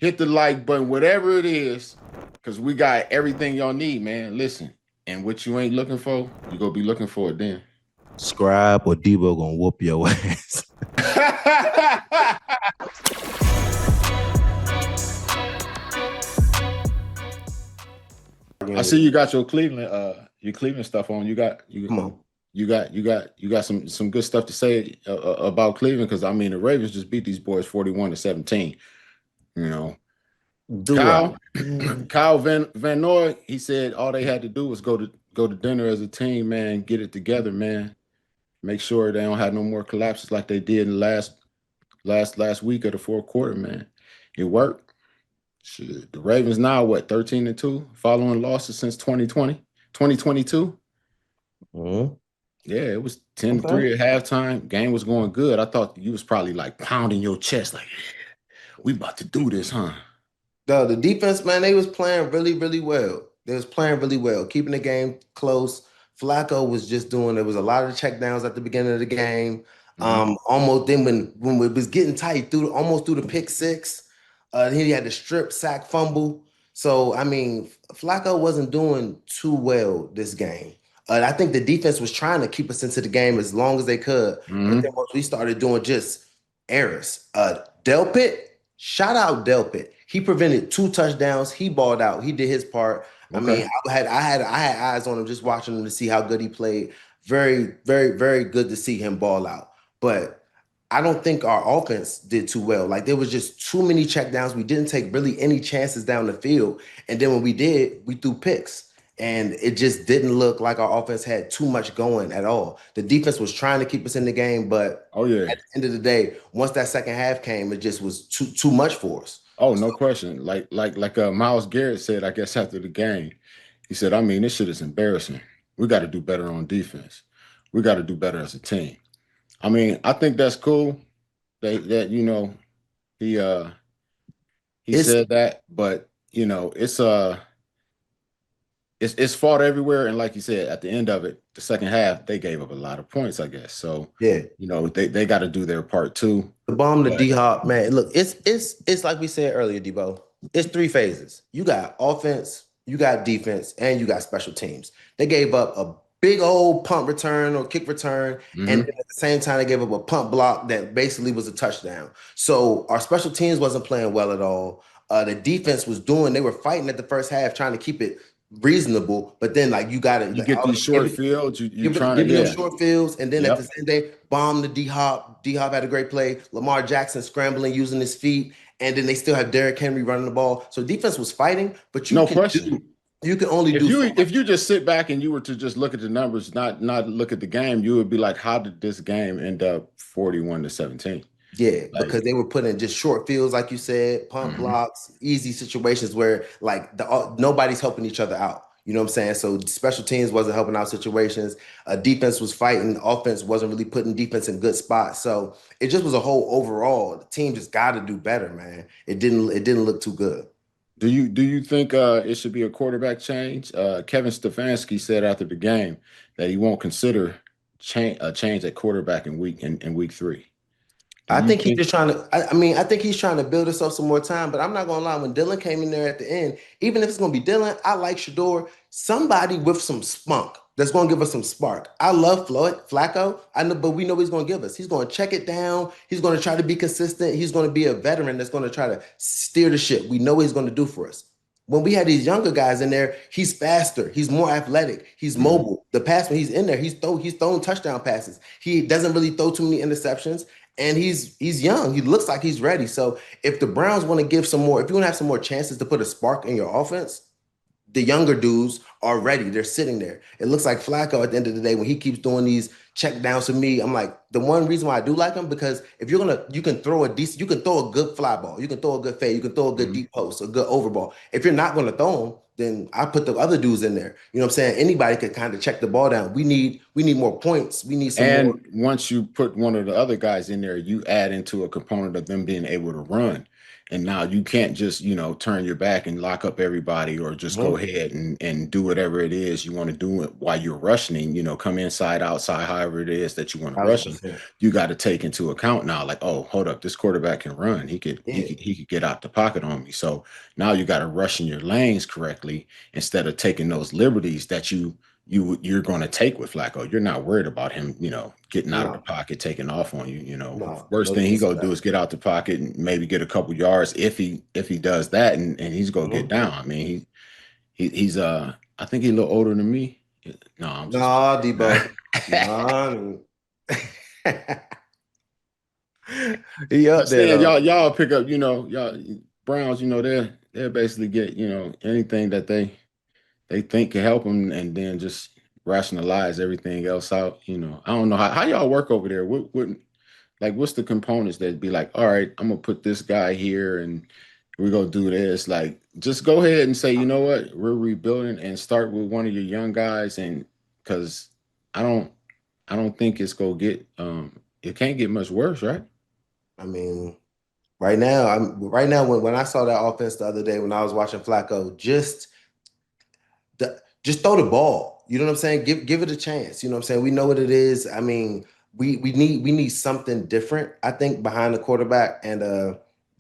hit the like button, whatever it is, because we got everything y'all need, man. Listen, and what you ain't looking for, you gonna be looking for it then. Scribe or Deebo gonna whoop your ass. I see you got your Cleveland stuff on. Come on. You got some good stuff to say about Cleveland because I mean the Ravens just beat these boys 41-17. You know, Do I? Kyle Kyle Van Noy, he said all they had to do was go to dinner as a team, man, get it together, man. Make sure they don't have no more collapses like they did in the last week of the fourth quarter, man. It worked. Shit, the Ravens now what 13-2 following losses since 2020, 2022. Mm-hmm. Yeah, it was 10-3 Okay. at halftime. Game was going good. I thought you was probably like pounding your chest, like, we about to do this, huh? The defense, man, they was playing really, really well. They was playing really well, keeping the game close. Flacco was just doing. There was a lot of checkdowns at the beginning of the game. Hmm. Almost then when it was getting tight almost through the pick six, he had the strip sack fumble. So I mean, Flacco wasn't doing too well this game. I think the defense was trying to keep us into the game as long as they could, but then Hmm. once we started doing just errors, Delpit, shout out Delpit. He prevented two touchdowns. He balled out. He did his part. I Okay. mean, I had eyes on him just watching him to see how good he played. Very, very, very good to see him ball out. But I don't think our offense did too well. Like there was just too many checkdowns. We didn't take really any chances down the field. And then when we did, we threw picks. And it just didn't look like our offense had too much going at all. The defense was trying to keep us in the game, but Oh yeah. at the end of the day, once that second half came, it just was too much for us. Oh, no question. Like Miles Garrett said, I guess after the game, he said, I mean, this shit is embarrassing. We got to do better on defense. We got to do better as a team. I mean, I think that's cool. That he he It's said that, but it's fought everywhere. And like you said, at the end of it, the second half, they gave up a lot of points, I guess. So, yeah. they got to do their part too. The bomb to But D Hop, man. Look, it's like we said earlier, Debo. It's three phases. You got offense, you got defense, and you got special teams. They gave up a big old punt return or kick return, and mhm. then at the same time they gave up a punt block that basically was a touchdown. So our special teams wasn't playing well at all. The defense was doing, they were fighting at the first half, trying to keep it reasonable, but then like you got You to get these short fields, you trying to, giving them yeah. short fields, and then at the Yep. same day, bomb the D Hop. D Hop had a great play. Lamar Jackson scrambling using his feet, and then they still have Derrick Henry running the ball. So defense was fighting, but No question. you can only If do you so much. if you just sit back and you were to just look at the numbers, not look at the game, you would be like, how did this game end up 41-17? Yeah, Like, because they were putting just short fields, like you said, pump mhm. blocks, easy situations where like nobody's helping each other out. You know what I'm saying? So special teams wasn't helping out situations. Defense was fighting. Offense wasn't really putting defense in good spots. So it just was a whole overall. The team just got to do better, man. It didn't look too good. Do you think it should be a quarterback change? Kevin Stefanski said after the game that he won't consider a change at quarterback in week 3. Do I you think he's think? just trying to. I mean, I think he's trying to build himself some more time. But I'm not gonna lie. When Dylan came in there at the end, even if it's gonna be Dylan, I like Shedeur. Somebody with some spunk that's gonna give us some spark. I love Flacco. I know, but we know what he's gonna give us. He's gonna check it down. He's gonna try to be consistent. He's gonna be a veteran that's gonna try to steer the ship. We know what he's gonna do for us. When we had these younger guys in there, he's faster, he's more athletic, he's Mhm. mobile. The pass when he's in there, he's throwing touchdown passes. He doesn't really throw too many interceptions, and he's young. He looks like he's ready. So if the Browns want to give some more, if you want to have some more chances to put a spark in your offense, the younger dudes are ready. They're sitting there. It looks like Flacco at the end of the day when he keeps doing these check downs to me. I'm like the one reason why I do like him because if you can throw a decent, you can throw a good fly ball, you can throw a good fade, you can throw a good Mhm. deep post, a good overball. If you're not gonna throw them, then I put the other dudes in there. You know what I'm saying? Anybody could kind of check the ball down. We need more points. We need some more. And once you put one of the other guys in there, you add into a component of them being able to run. And now you can't just, turn your back and lock up everybody or just go Mhm. ahead and do whatever it is you want to do it while you're rushing, come inside, outside, however it is that you want to rush him. 1,000%. You got to take into account now, like, oh, hold up, this quarterback can run. He could he Yeah. could he could get out the pocket on me. So now you got to rush in your lanes correctly instead of taking those liberties that you're going to take with Flacco. You're not worried about him, getting out of the No, pocket, taking off on you. no, Worst no thing he gonna do disrespect. is get out the pocket and maybe get a couple yards if he does that, and he's gonna get Mhm. down. I mean, he's I think he's a little older than me. No, I'm just No, playing. Deebo. No. He up Just there saying, though. y'all pick up, y'all Browns, they'll basically get, anything that they think can help them, and then just rationalize everything else out. I don't know how y'all work over there. What like what's the components that be like, all right, I'm gonna put this guy here and we're gonna do this. Like, just go ahead and say, you know what, we're rebuilding and start with one of your young guys, and because I don't I don't think it's gonna get it can't get much worse, right? I mean, right now when I saw that offense the other day when I was watching Flacco, just throw the ball. You know what I'm saying? Give it a chance. You know what I'm saying? We know what it is. I mean, we need something different, I think, behind the quarterback. And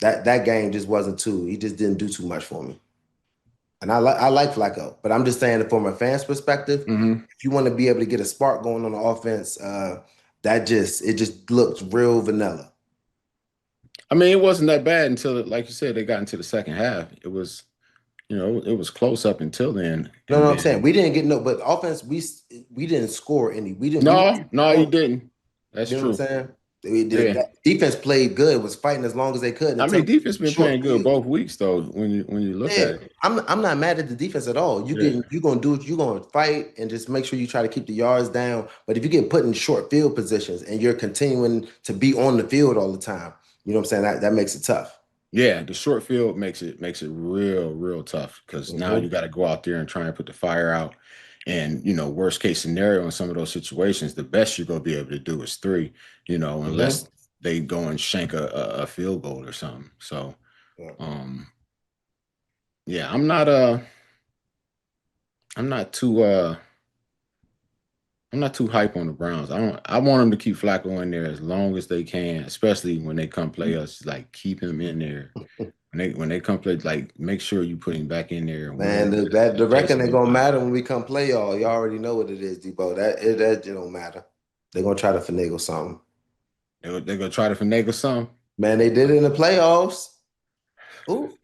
that game just wasn't too, he just didn't do too much for me. And I like Flacco, but I'm just saying that from a fan's perspective, Hmm. if you want to be able to get a spark going on the offense, it just looks real vanilla. I mean, it wasn't that bad until, like you said, they got into the second half. It was close up until then, No, and no, I'm saying then we didn't get no, but offense we didn't score any. We no, no, you don't. didn't. That's You know what I'm true. saying? Yeah. That defense played good, was fighting as long as they could I until mean, defense been playing short good field. both weeks though. When you look Yeah, at it, I'm not mad at the defense at all. yeah, You gonna do what you gonna fight and just make sure you try to keep the yards down. But if you get put in short field positions and you're continuing to be on the field all the time, you know what I'm saying? That makes it tough. yeah, the short field makes it real tough because now you Hmm. got to go out there and try and put the fire out. And worst case scenario in some of those situations, the best you're gonna be able to do is three. Unless Hmm. they go and shank a field goal or something. So, Yeah. um, yeah, I'm not too I'm not too hype on the Browns. I want them to keep Flacco in there as long as they can, especially when they come play us. Like, keep him in there. When they come play, like, make sure you put him back in there and Man, win the and chase reckon him ain't in gonna line. matter when we come play y'all. You already know what it is, Debo. That it don't matter. They're gonna try to finagle something. They're gonna try to finagle some. Man, they did it in the playoffs. Ooh.